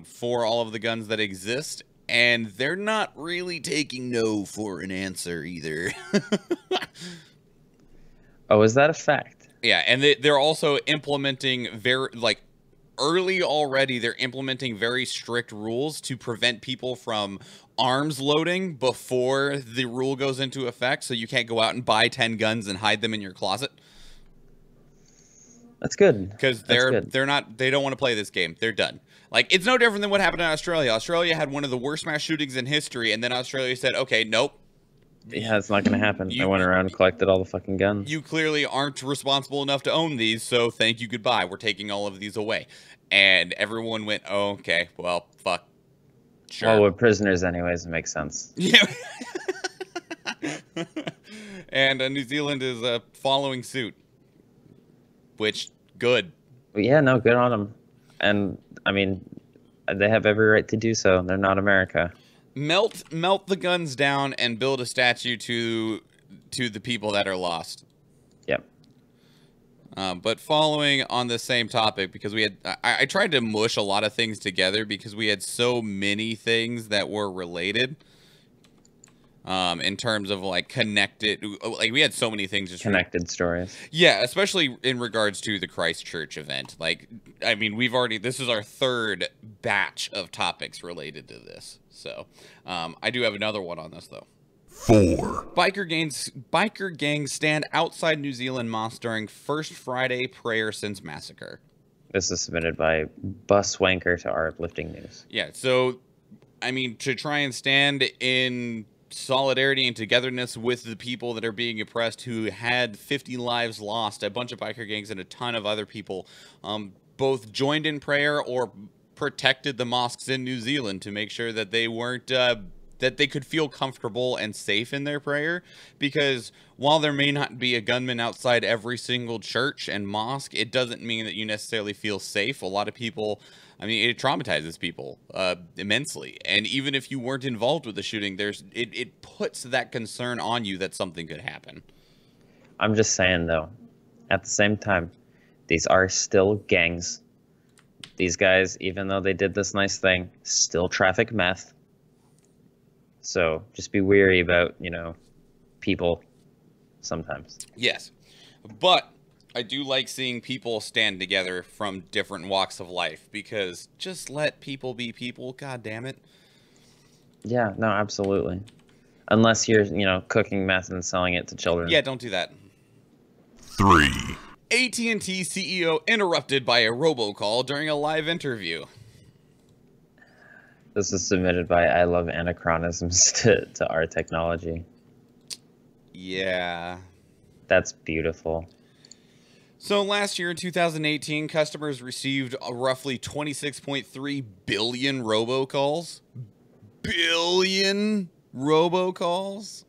for all of the guns that exist, and they're not really taking no for an answer either. Oh, is that a fact? Yeah, and they're also implementing early already, they're implementing very strict rules to prevent people from arms loading before the rule goes into effect. So you can't go out and buy 10 guns and hide them in your closet. That's good. Because they don't want to play this game. They're done. Like, it's no different than what happened in Australia. Australia had one of the worst mass shootings in history, and then Australia said, okay, nope. Yeah, it's not going to happen. I went around and collected all the fucking guns. You clearly aren't responsible enough to own these, so thank you, goodbye. We're taking all of these away. And everyone went, oh, okay, well, fuck. Sure. Well, we're prisoners anyways. It makes sense. Yeah. And New Zealand is following suit. Which, good. Yeah, no, good on them. And, I mean, they have every right to do so. They're not America. Melt the guns down and build a statue to the people that are lost. Yep. But following on the same topic, because I tried to mush a lot of things together because we had so many things that were related. In terms of like connected, like we had so many things just connected stories. Yeah, especially in regards to the Christchurch event. Like, I mean, this is our third batch of topics related to this. So, I do have another one on this though. 4. Biker gangs stand outside New Zealand mosque during first Friday prayer since massacre. This is submitted by Bus Wanker to our uplifting news. Yeah, so, I mean, to try and stand in solidarity and togetherness with the people that are being oppressed, who had 50 lives lost, a bunch of biker gangs and a ton of other people both joined in prayer or protected the mosques in New Zealand to make sure that they weren't that they could feel comfortable and safe in their prayer. Because while there may not be a gunman outside every single church and mosque, it doesn't mean that you necessarily feel safe. A lot of people, I mean, it traumatizes people immensely. And even if you weren't involved with the shooting, it puts that concern on you that something could happen. I'm just saying, though, at the same time, these are still gangs. These guys, even though they did this nice thing, still traffic meth. So just be wary about, people sometimes. Yes. But I do like seeing people stand together from different walks of life, because just let people be people. God damn it. Yeah, no, absolutely. Unless you're, cooking meth and selling it to children. Yeah, don't do that. 3. AT&T CEO interrupted by a robocall during a live interview. This is submitted by I Love Anachronisms to our technology. Yeah. That's beautiful. So last year in 2018, customers received roughly 26.3 billion robocalls. Billion robocalls.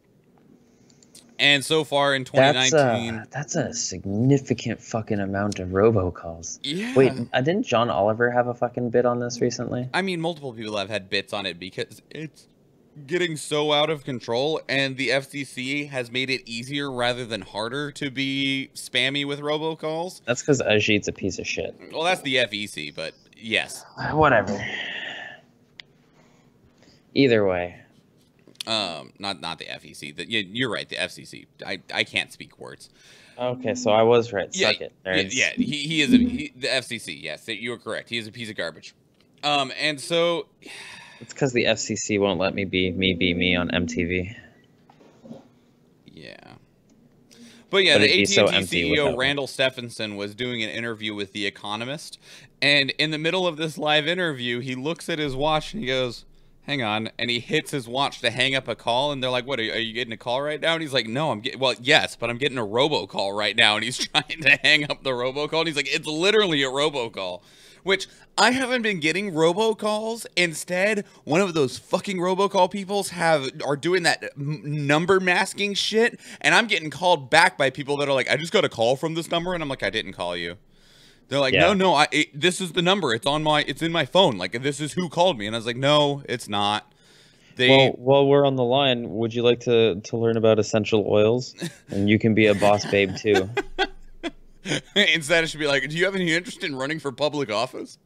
And so far in 2019... That's a significant fucking amount of robocalls. Yeah. Wait, didn't John Oliver have a fucking bit on this recently? I mean, multiple people have had bits on it because it's getting so out of control, and the FCC has made it easier rather than harder to be spammy with robocalls. That's because Ajit's a piece of shit. Well, that's the FEC, but yes. Whatever. Either way. Not the FEC. You're right, the FCC. I can't speak words. Okay, so I was right. Suck it. Yeah, he is the FCC. Yes, you are correct. He is a piece of garbage. And so it's because the FCC won't let me be me on MTV. Yeah. But yeah, the AT&T CEO me. Randall Stephenson was doing an interview with The Economist, and in the middle of this live interview, he looks at his watch and he goes, "Hang on," and he hits his watch to hang up a call, and they're like, "What, are you getting a call right now?" And he's like, "No, well, yes, but I'm getting a robocall right now," and he's trying to hang up the robocall, and he's like, "It's literally a robocall," which I haven't been getting robocalls. Instead, one of those fucking robocall peoples are doing that number masking shit, and I'm getting called back by people that are like, "I just got a call from this number," and I'm like, "I didn't call you." They're like, yeah. no, this is the number. It's in my phone. Like, this is who called me. And I was like, no, it's not. Well, while we're on the line, would you like to learn about essential oils? And you can be a boss babe too. Instead, it should be like, do you have any interest in running for public office?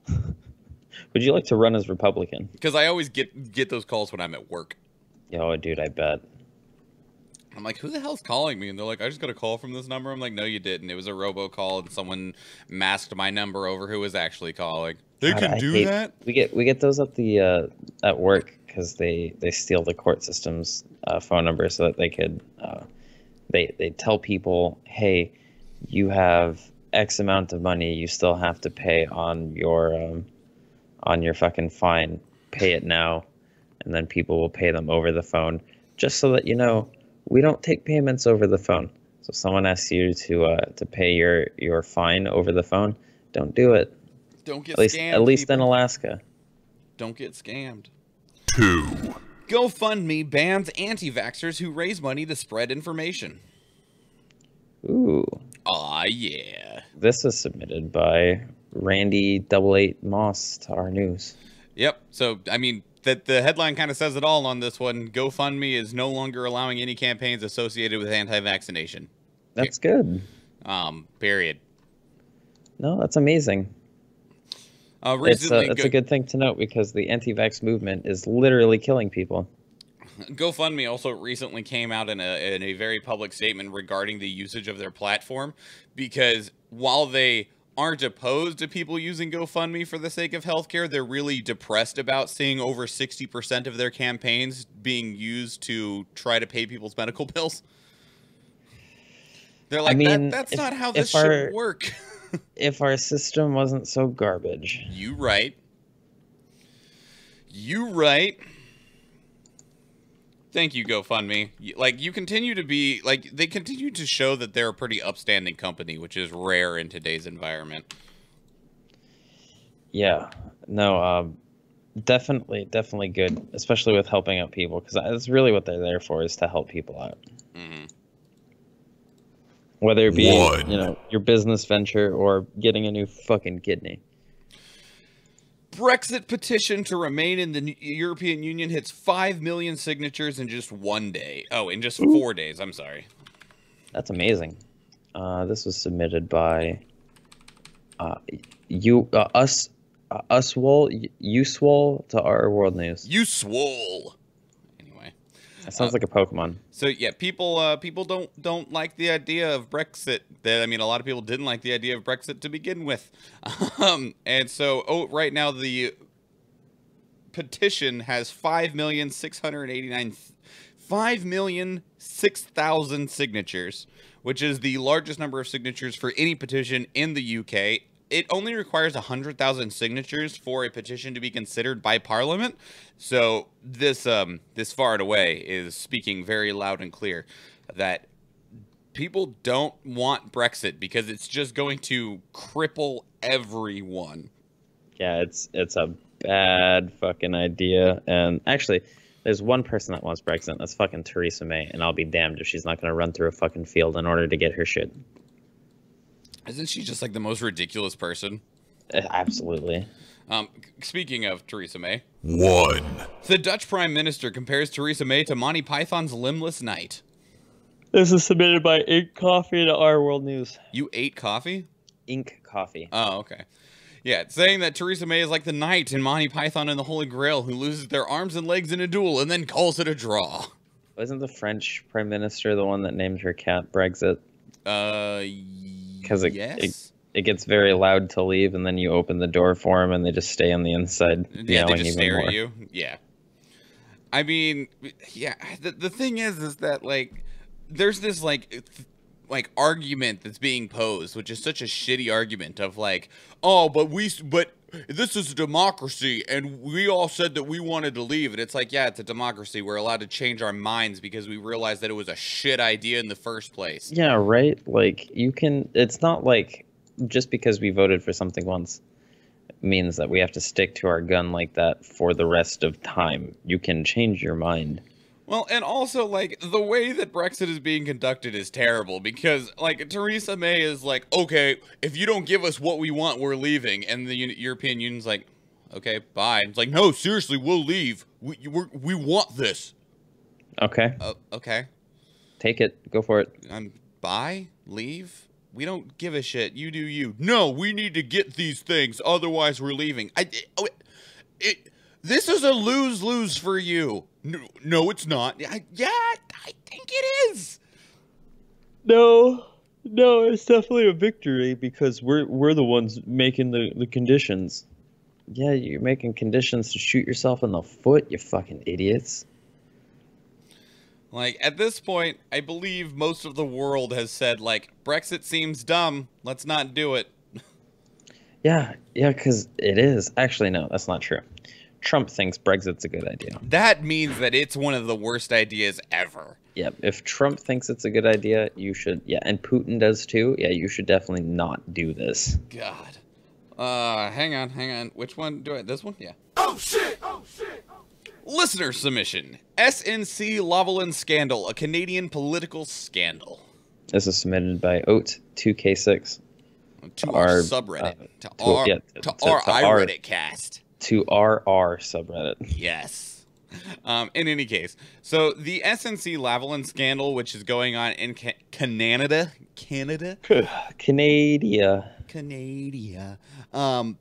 Would you like to run as Republican? Because I always get those calls when I'm at work. Yo, dude, I bet. I'm like, who the hell's calling me? And they're like, I just got a call from this number. I'm like, no, you didn't. It was a robocall, and someone masked my number over who was actually calling. They can do that? We get those at the at work because they steal the court system's phone number so that they could they tell people, hey, you have X amount of money you still have to pay on your fucking fine. Pay it now, and then people will pay them over the phone, just so that you know. We don't take payments over the phone. So if someone asks you to pay your fine over the phone, don't do it. Don't get scammed. At least in Alaska. Don't get scammed. 2. GoFundMe bans anti-vaxxers who raise money to spread information. Ooh. Aw, yeah. This is submitted by Randy 88 Moss to our news. Yep. So, I mean, the headline kind of says it all on this one. GoFundMe is no longer allowing any campaigns associated with anti-vaccination. That's good. Period. No, that's amazing. Recently, it's a good thing to note because the anti-vax movement is literally killing people. GoFundMe also recently came out in a very public statement regarding the usage of their platform, because while they aren't opposed to people using GoFundMe for the sake of healthcare, they're really depressed about seeing over 60% of their campaigns being used to try to pay people's medical bills. They're like, that's not how this should work. If our system wasn't so garbage. You right. Thank you, GoFundMe. Like, you continue to be, like, they continue to show that they're a pretty upstanding company, which is rare in today's environment. Yeah. No, definitely good, especially with helping out people, because that's really what they're there for, is to help people out. Mm-hmm. Whether it be, your business venture or getting a new fucking kidney. Brexit petition to remain in the European Union hits 5 million signatures in just 1 day. Oh, in just 4 days. I'm sorry. That's amazing. This was submitted by Uswol to our world news. Uswol. Anyway, that sounds like a Pokemon. So yeah, people don't like the idea of Brexit. I mean, a lot of people didn't like the idea of Brexit to begin with, and so right now the petition has 5,006,000 signatures, which is the largest number of signatures for any petition in the UK it only requires 100,000 signatures for a petition to be considered by Parliament. So this far and away is speaking very loud and clear that people don't want Brexit because it's just going to cripple everyone. Yeah, it's a bad fucking idea. And actually, there's one person that wants Brexit. That's fucking Theresa May, and I'll be damned if she's not going to run through a fucking field in order to get her shit. Isn't she just like the most ridiculous person? Absolutely. Speaking of Theresa May, 1. the Dutch Prime Minister compares Theresa May to Monty Python's Limbless Knight. This is submitted by Ink Coffee to Our World News. You ate coffee? Ink Coffee. Oh, okay. Yeah, it's saying that Theresa May is like the knight in Monty Python and the Holy Grail who loses their arms and legs in a duel and then calls it a draw. Wasn't the French Prime Minister the one that named her cat Brexit? Because yes. it gets very loud to leave, and then you open the door for them, and they just stay on the inside. Yeah, they just stare more. at you. Yeah. I mean, yeah. The thing is that like, there's this like argument that's being posed, which is such a shitty argument of like, oh, but this is a democracy, and we all said that we wanted to leave. And it's like, yeah, it's a democracy. We're allowed to change our minds because we realized that it was a shit idea in the first place. Yeah, right? Like, you can... It's not like just because we voted for something once means that we have to stick to our gun like that for the rest of time. You can change your mind. Well, and also, like, the way that Brexit is being conducted is terrible because, like, Theresa May is like, okay, if you don't give us what we want, we're leaving. And the European Union's like, okay, bye. It's like, no, seriously, we'll leave. We want this. Okay. Okay. Take it. Go for it. Bye? Leave? We don't give a shit. You do you. No, we need to get these things. Otherwise, we're leaving. This is a lose-lose for you. No, it's not. Yeah, I think it is. No, it's definitely a victory because we're the ones making the conditions. Yeah, you're making conditions to shoot yourself in the foot, you fucking idiots. Like, at this point, I believe most of the world has said, like, Brexit seems dumb. Let's not do it. Yeah, because it is. Actually, no, that's not true. Trump thinks Brexit's a good idea. That means that it's one of the worst ideas ever. Yeah, if Trump thinks it's a good idea, you should, yeah, and Putin does too, yeah, you should definitely not do this. God. Hang on. Which one do I, this one? Yeah. Oh shit! Listener submission. SNC Lavalin Scandal, a Canadian political scandal. This is submitted by Oat2K6. To our subreddit. To our iReadit cast. To our subreddit. Yes. In any case, so the SNC Lavalin scandal, which is going on in Canada.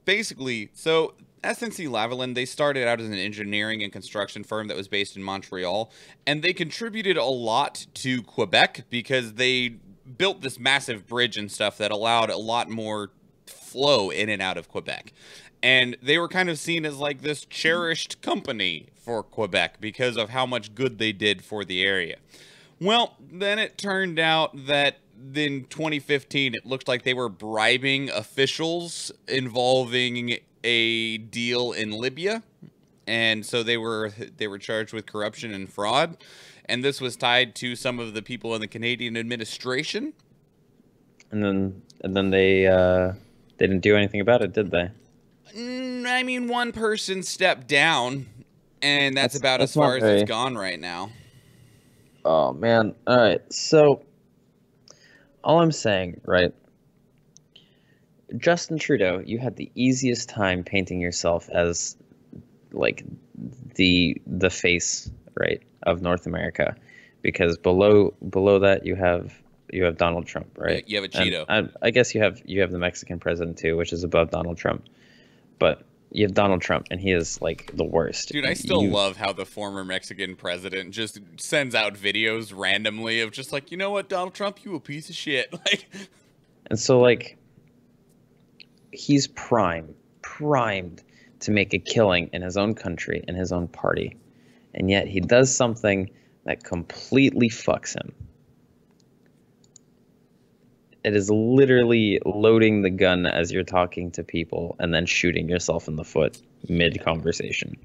Basically, so SNC Lavalin, they started out as an engineering and construction firm that was based in Montreal, and they contributed a lot to Quebec because they built this massive bridge and stuff that allowed a lot more flow in and out of Quebec. And they were kind of seen as like this cherished company for Quebec because of how much good they did for the area. Well, then it turned out that in 2015, it looked like they were bribing officials involving a deal in Libya. And so they were charged with corruption and fraud. And this was tied to some of the people in the Canadian administration. And then they didn't do anything about it, did they? I mean, one person stepped down, and that's about as far as it's gone right now. Oh, man. All right. So, all I'm saying, right, Justin Trudeau, you had the easiest time painting yourself as, like, the face, right, of North America, because below that you have Donald Trump, right? You have a Cheeto. And I guess you have the Mexican president too, which is above Donald Trump. But you have Donald Trump, and he is like the worst. Dude, I still love how the former Mexican president just sends out videos randomly of just like, you know what, Donald Trump, you a piece of shit. Like, and so like he's primed to make a killing in his own country, in his own party, and yet he does something that completely fucks him. It is literally loading the gun as you're talking to people and then shooting yourself in the foot mid-conversation.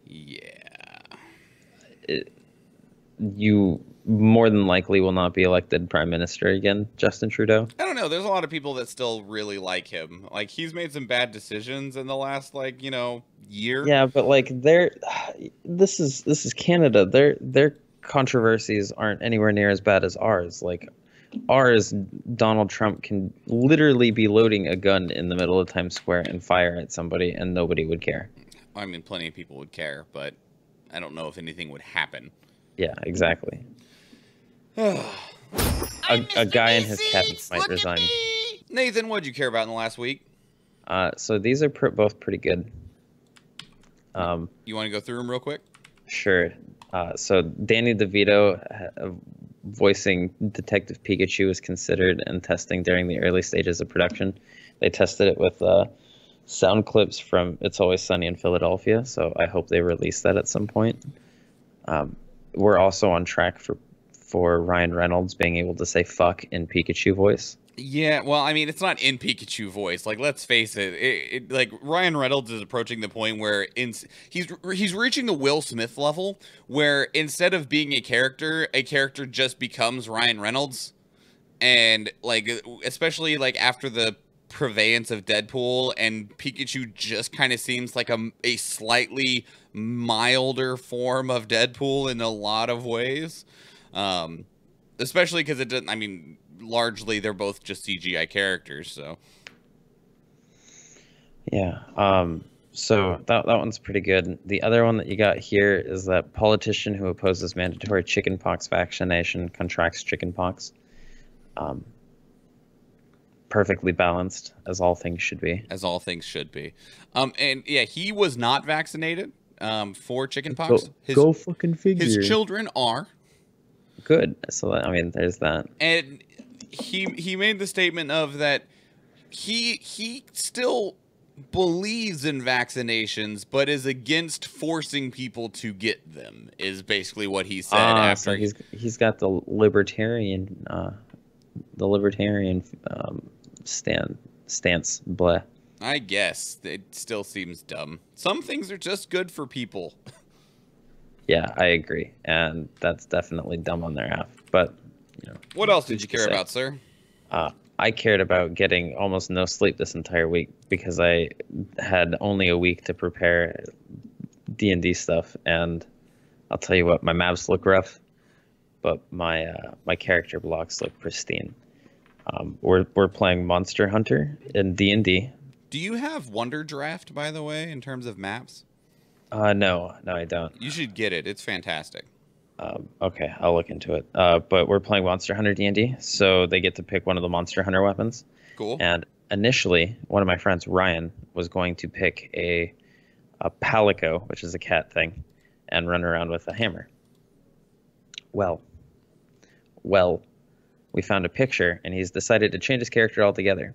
Yeah. You more than likely will not be elected prime minister again, Justin Trudeau. I don't know. There's a lot of people that still really like him. Like, he's made some bad decisions in the last, like, year. Yeah, but like this is Canada. Their controversies aren't anywhere near as bad as ours. Like ours, Donald Trump can literally be loading a gun in the middle of Times Square and fire at somebody and nobody would care. I mean, plenty of people would care, but I don't know if anything would happen. Yeah, exactly. a guy in his cabinet might resign. Nathan, what'd you care about in the last week? So these are both pretty good. You want to go through them real quick? Sure. So Danny DeVito voicing Detective Pikachu was considered and testing during the early stages of production. They tested it with sound clips from It's Always Sunny in Philadelphia, so I hope they release that at some point. We're also on track for Ryan Reynolds being able to say fuck in Pikachu voice. Yeah, well, I mean, it's not in Pikachu voice. Like, let's face it, like Ryan Reynolds is approaching the point where he's reaching the Will Smith level, where instead of being a character just becomes Ryan Reynolds, and like especially like after the purveyance of Deadpool, and Pikachu just kind of seems like a slightly milder form of Deadpool in a lot of ways, especially because it doesn't. I mean, largely they're both just CGI characters, so yeah. So that one's pretty good. The other one that you got here is that politician who opposes mandatory chickenpox vaccination contracts chickenpox. Perfectly balanced, as all things should be. As all things should be. And yeah, he was not vaccinated for chickenpox. Go fucking figure. His children are. Good. So I mean, there's that. And he made the statement of that he still believes in vaccinations, but is against forcing people to get them. Is basically what he said after. So he's got the libertarian stance. Blah. I guess it still seems dumb. Some things are just good for people. Yeah, I agree, and that's definitely dumb on their half. But what else did you care about, sir? I cared about getting almost no sleep this entire week because I had only a week to prepare D&D stuff, and I'll tell you what, my maps look rough, but my character blocks look pristine. We're playing Monster Hunter in D&D. Do you have Wonder Draft, by the way, in terms of maps? No, I don't. You should get it. It's fantastic. Okay, I'll look into it. But we're playing Monster Hunter D&D, so they get to pick one of the Monster Hunter weapons. Cool. And initially, one of my friends, Ryan, was going to pick a palico, which is a cat thing, and run around with a hammer. Well, we found a picture, and he's decided to change his character altogether.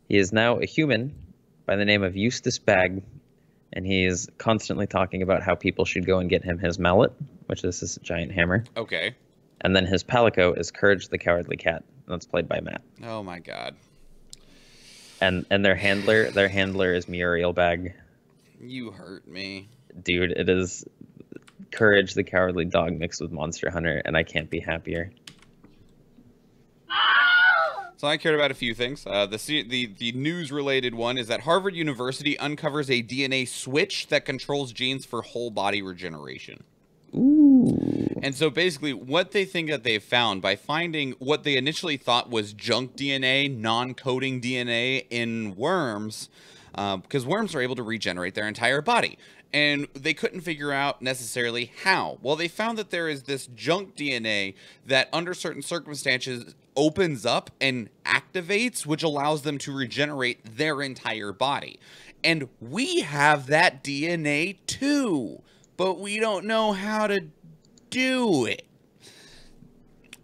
He is now a human by the name of Eustace Bagg, and he is constantly talking about how people should go and get him his mallet, which is this giant hammer. Okay. And then his palico is Courage the Cowardly Cat. That's played by Matt. Oh my god. And their handler is Muriel Bagg. You hurt me. Dude, it is Courage the Cowardly Dog mixed with Monster Hunter, and I can't be happier. So I cared about a few things. The news-related one is that Harvard University uncovers a DNA switch that controls genes for whole body regeneration. Ooh. And so basically what they think that they've found by finding what they initially thought was junk DNA, non-coding DNA in worms, because worms are able to regenerate their entire body. And they couldn't figure out necessarily how. Well, they found that there is this junk DNA that under certain circumstances opens up and activates, which allows them to regenerate their entire body. And we have that DNA too, but we don't know how to do it.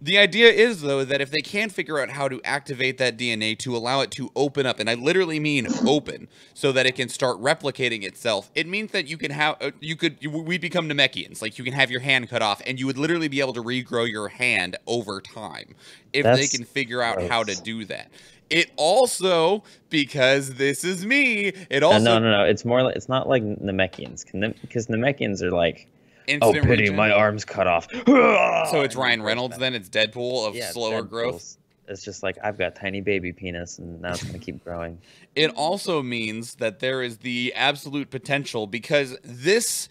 The idea is, though, that if they can figure out how to activate that DNA to allow it to open up, and I literally mean open, so that it can start replicating itself, it means that you can have, we become Namekians. Like, you can have your hand cut off, and you would literally be able to regrow your hand over time if they can figure out how to do that. It also, because this is me, it also... No. It's more like, it's not like Namekians, because Namekians are like, instant oh, pity, regen. my arm's cut off. So it's Ryan Reynolds then? It's Deadpool of slower growth? It's just like, I've got tiny baby penis, and now it's going to keep growing. It also means that there is the absolute potential, because this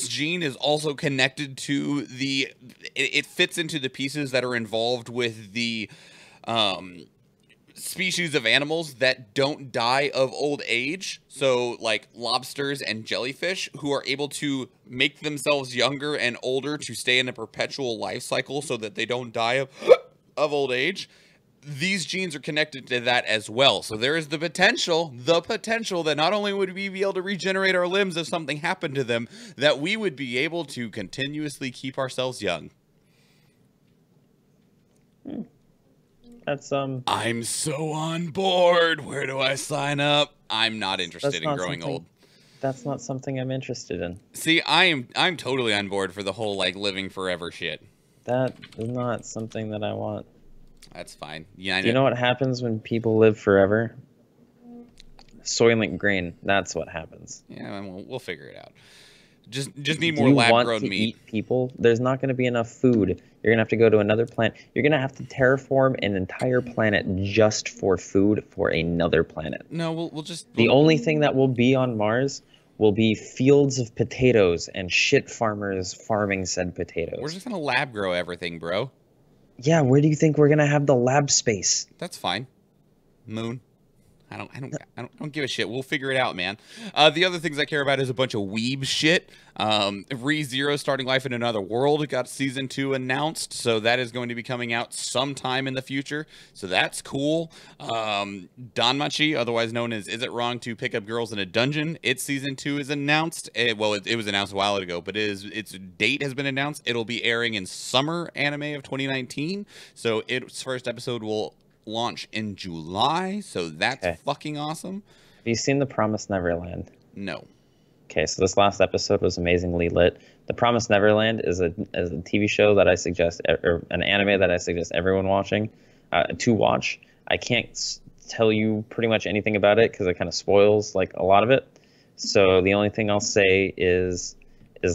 gene is also connected to the... It fits into the pieces that are involved with the... species of animals that don't die of old age. So like lobsters and jellyfish, who are able to make themselves younger and older to stay in a perpetual life cycle so that they don't die of old age. These genes are connected to that as well. So there is the potential that not only would we be able to regenerate our limbs if something happened to them, that we would be able to continuously keep ourselves young. That's I'm so on board. Where do I sign up? I'm not interested in growing old. That's not something I'm interested in. See, I'm totally on board for the whole like living forever shit. That is not something that I want. That's fine. Yeah, I know. Do you know what happens when people live forever? Soylent Green. That's what happens. Yeah, we'll figure it out. Just need more lab-grown meat. Eat people? There's not going to be enough food. You're going to have to go to another planet. You're going to have to terraform an entire planet just for food for another planet. No, we'll just... The only thing that will be on Mars will be fields of potatoes and shit farmers farming said potatoes. We're just going to lab grow everything, bro. Yeah, where do you think we're going to have the lab space? That's fine. Moon. I don't give a shit. We'll figure it out, man. The other things I care about is a bunch of weeb shit. ReZero Starting Life in Another World got season 2 announced, so that is going to be coming out sometime in the future. So that's cool. Danmachi, otherwise known as Is It Wrong to Pick Up Girls in a Dungeon? Its season 2 is announced. It was announced a while ago, but its date has been announced. It'll be airing in summer anime of 2019. So its first episode will launch in July, so that's fucking awesome. Have you seen The Promised Neverland? No. Okay, so this last episode was amazingly lit. The Promised Neverland is a TV show that I suggest, or an anime that I suggest everyone watching to watch. I can't tell you pretty much anything about it because it kind of spoils like a lot of it. So the only thing I'll say is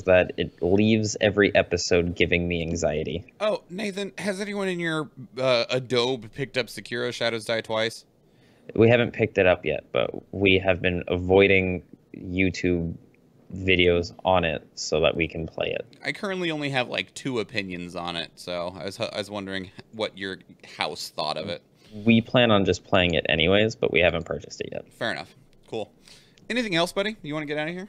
that it leaves every episode giving me anxiety. Oh, Nathan, has anyone in your Adobe picked up Sekiro Shadows Die Twice? We haven't picked it up yet, but we have been avoiding YouTube videos on it so that we can play it. I currently only have like 2 opinions on it, so I was wondering what your house thought of it. We plan on just playing it anyways, but we haven't purchased it yet. Fair enough. Cool. Anything else, buddy? You want to get out of here?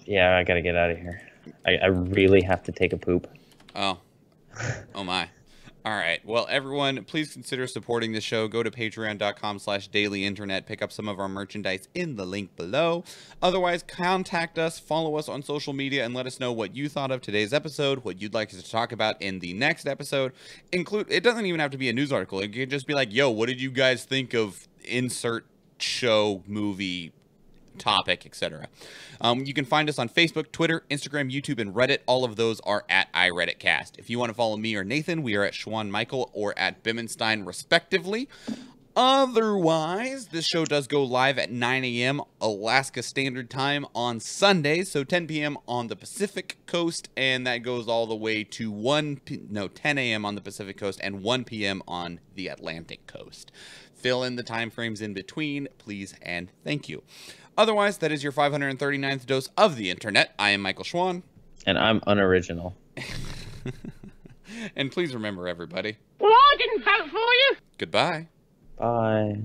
Yeah, I gotta get out of here. I really have to take a poop. Oh. Oh my. All right. Well, everyone, please consider supporting the show. Go to patreon.com/dailyinternet. Pick up some of our merchandise in the link below. Otherwise, contact us, follow us on social media, and let us know what you thought of today's episode, what you'd like us to talk about in the next episode. It doesn't even have to be a news article. It could just be like, yo, what did you guys think of insert show, movie, topic, etc. You can find us on Facebook, Twitter, Instagram, YouTube, and Reddit. All of those are at iRedditCast. If you want to follow me or Nathan, we are at Schwan Michael or at Bimmenstein, respectively. Otherwise, this show does go live at 9 a.m. Alaska Standard Time on Sundays, so 10 p.m. on the Pacific Coast, and that goes all the way to 10 a.m. on the Pacific Coast and 1 p.m. on the Atlantic Coast. Fill in the time frames in between, please and thank you. Otherwise, that is your 539th dose of the internet. I am Michael Schwan. And I'm unoriginal. And please remember, everybody. Well, I didn't vote for you. Goodbye. Bye.